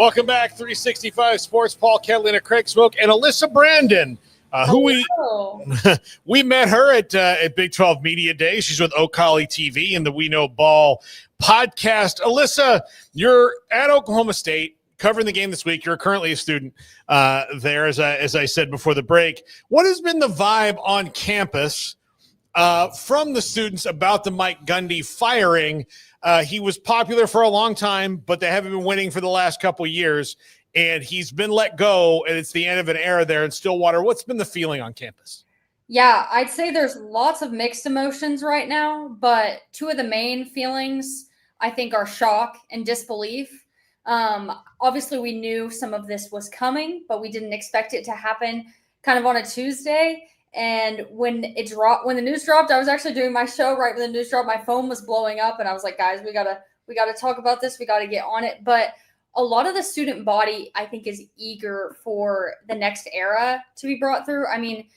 Welcome back, 365 Sports. Paul Catalina, Craig Smoke, and Alyssa Brandon, who we met her at Big 12 Media Day. She's with OKLY TV and the We Know Ball podcast. Alyssa, you're at Oklahoma State covering the game this week. You're currently a student there, as I said before the break. What has been the vibe on campus from the students about the Mike Gundy firing? He was popular for a long time, but they haven't been winning for the last couple of years, and he's been let go, and it's the end of an era there in Stillwater. What's been the feeling on campus? Yeah, I'd say there's lots of mixed emotions right now, but two of the main feelings, I think, are shock and disbelief. Obviously, we knew some of this was coming, but we didn't expect it to happen kind of on a Tuesday. And when the news dropped, I was actually doing my show right when the news dropped. My phone was blowing up, and I was like, guys, we gotta talk about this. We gotta get on it. But a lot of the student body, I think, is eager for the next era to be brought through. I mean,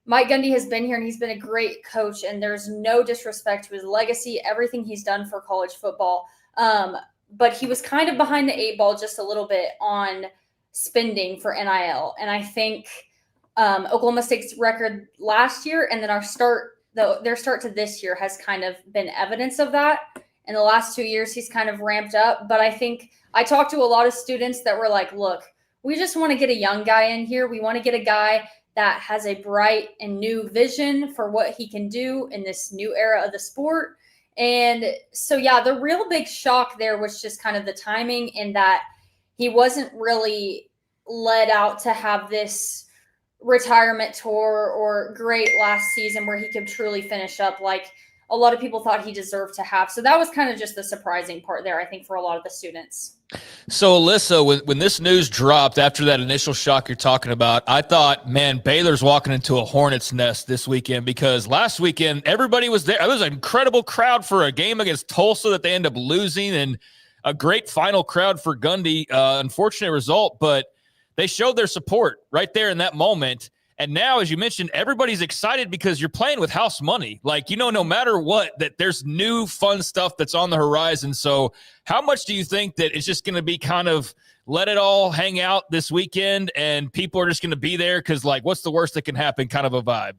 Mike Gundy has been here, and he's been a great coach, and there's no disrespect to his legacy, everything he's done for college football. But he was kind of behind the eight ball just a little bit on spending for NIL. And I think Oklahoma State's record last year and then their start to this year has kind of been evidence of that. In the last 2 years, he's kind of ramped up. But I think I talked to a lot of students that were like, look, we just want to get a young guy in here. We want to get a guy that has a bright and new vision for what he can do in this new era of the sport. And so, yeah, the real big shock there was just kind of the timing, in that he wasn't really led out to have this retirement tour or great last season where he could truly finish up like a lot of people thought he deserved to have. So that was kind of just the surprising part there, I think, for a lot of the students. So, Alyssa, when this news dropped after that initial shock you're talking about, I thought, man, Baylor's walking into a hornet's nest this weekend, because last weekend everybody was there. It was an incredible crowd for a game against Tulsa that they ended up losing, and a great final crowd for Gundy. Unfortunate result, but they showed their support right there in that moment. And now, as you mentioned, everybody's excited because you're playing with house money. Like, no matter what, that there's new fun stuff that's on the horizon. So how much do you think that it's just going to be kind of let it all hang out this weekend and people are just going to be there because, like, what's the worst that can happen kind of a vibe?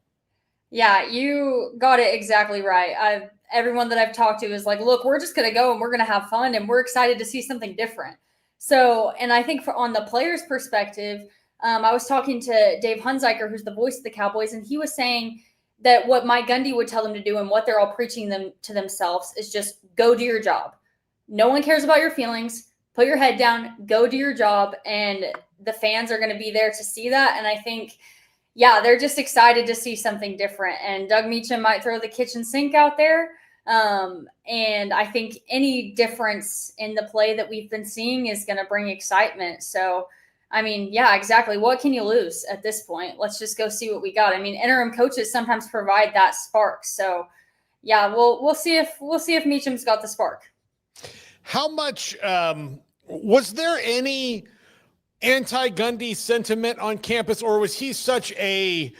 Yeah, you got it exactly right. Everyone that I've talked to is like, look, we're just going to go and we're going to have fun and we're excited to see something different. So, and I think on the players' perspective, I was talking to Dave Hunziker, who's the voice of the Cowboys, and he was saying that what Mike Gundy would tell them to do and what they're all preaching them to themselves is just go do your job. No one cares about your feelings. Put your head down, go do your job, and the fans are going to be there to see that. And I think, yeah, they're just excited to see something different. And Doug Meacham might throw the kitchen sink out there. And I think any difference in the play that we've been seeing is going to bring excitement. So, I mean, yeah, exactly. What can you lose at this point? Let's just go see what we got. I mean, interim coaches sometimes provide that spark. So, yeah, we'll see if Meacham's got the spark. How much was there any anti-Gundy sentiment on campus, or was he such a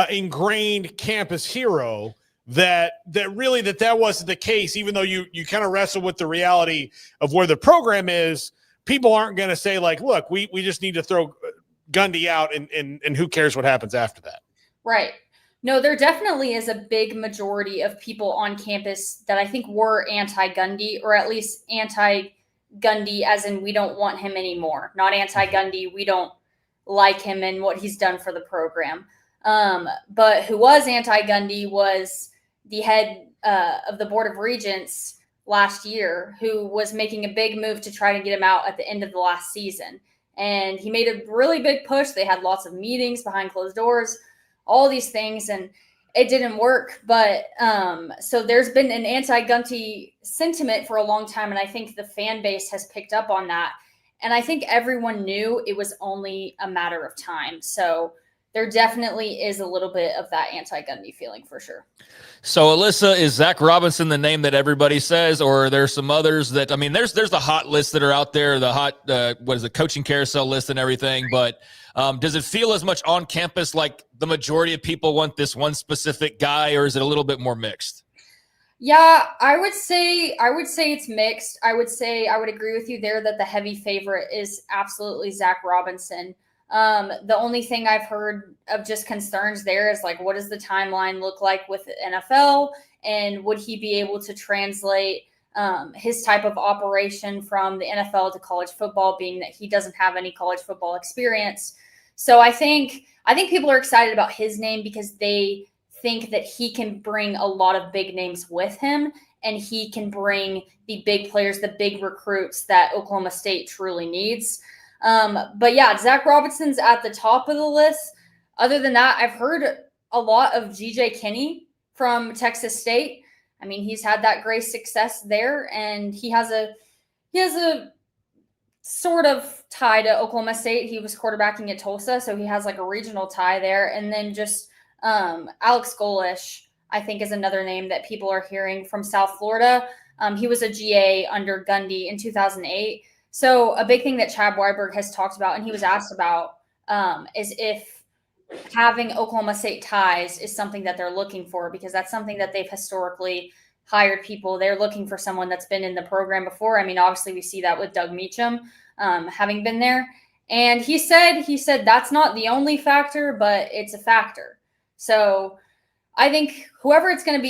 ingrained campus hero that really that wasn't the case? Even though you kind of wrestle with the reality of where the program is, people aren't going to say, like, look, we just need to throw Gundy out and who cares what happens after that. Right. No, there definitely is a big majority of people on campus that I think were anti-Gundy, or at least anti-Gundy as in we don't want him anymore. Not anti-Gundy, we don't like him and what he's done for the program. But who was anti-Gundy was the head of the Board of Regents last year, who was making a big move to try to get him out at the end of the last season. And he made a really big push. They had lots of meetings behind closed doors, all these things, and it didn't work. But so there's been an anti-Gundy sentiment for a long time, and I think the fan base has picked up on that. And I think everyone knew it was only a matter of time. So there definitely is a little bit of that anti-Gundy feeling for sure. So, Alyssa, is Zach Robinson the name that everybody says, or are there some others that, I mean, there's the hot list that are out there, the hot, coaching carousel list and everything, but does it feel as much on campus like the majority of people want this one specific guy, or is it a little bit more mixed? Yeah, I would say it's mixed. I would agree with you there that the heavy favorite is absolutely Zach Robinson. The only thing I've heard of just concerns there is like, what does the timeline look like with the NFL, and would he be able to translate his type of operation from the NFL to college football, being that he doesn't have any college football experience. So I think people are excited about his name because they think that he can bring a lot of big names with him, and he can bring the big players, the big recruits that Oklahoma State truly needs. But yeah, Zach Robinson's at the top of the list. Other than that, I've heard a lot of GJ Kinney from Texas State. I mean, he's had that great success there, and he has a sort of tie to Oklahoma State. He was quarterbacking at Tulsa, so he has like a regional tie there. And then just Alex Golesh, I think, is another name that people are hearing from South Florida. He was a GA under Gundy in 2008. So a big thing that Chad Weiberg has talked about, and he was asked about, is if having Oklahoma State ties is something that they're looking for, because that's something that they've historically hired people. They're looking for someone that's been in the program before. I mean, obviously we see that with Doug Meacham having been there. And he said that's not the only factor, but it's a factor. So I think whoever it's going to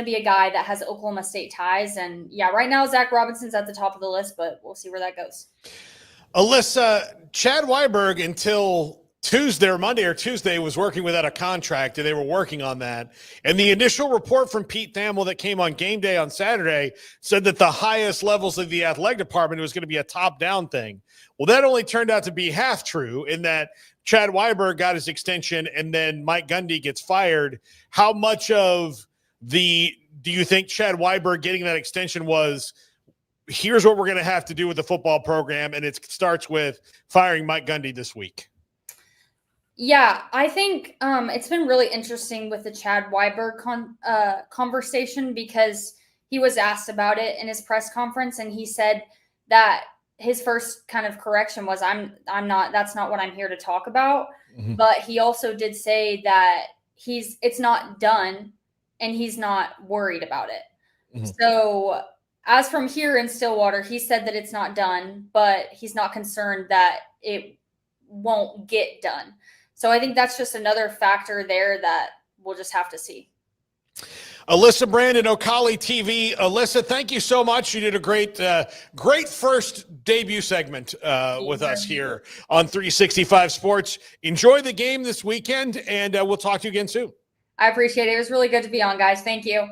be a guy that has Oklahoma State ties. And yeah, right now Zach Robinson's at the top of the list, but we'll see where that goes. Alyssa, Chad Weiberg until Monday or Tuesday was working without a contract, and they were working on that. And the initial report from Pete Thamel that came on game day on Saturday said that the highest levels of the athletic department was going to be a top-down thing. Well, that only turned out to be half true, in that Chad Weiberg got his extension and then Mike Gundy gets fired. How much of do you think Chad Weiberg getting that extension was, here's what we're going to have to do with the football program, and it starts with firing Mike Gundy this week? Yeah, I think it's been really interesting with the Chad Weiberg conversation, because he was asked about it in his press conference, and he said that his first kind of correction was, that's not what I'm here to talk about. Mm-hmm. But he also did say that it's not done, and he's not worried about it. Mm-hmm. So as from here in Stillwater, he said that it's not done, but he's not concerned that it won't get done. So I think that's just another factor there that we'll just have to see. Alyssa Brandon, OKLY TV. Alyssa, thank you so much. You did a great first debut segment with us here on 365 Sports. Enjoy the game this weekend, and we'll talk to you again soon. I appreciate it. It was really good to be on, guys. Thank you.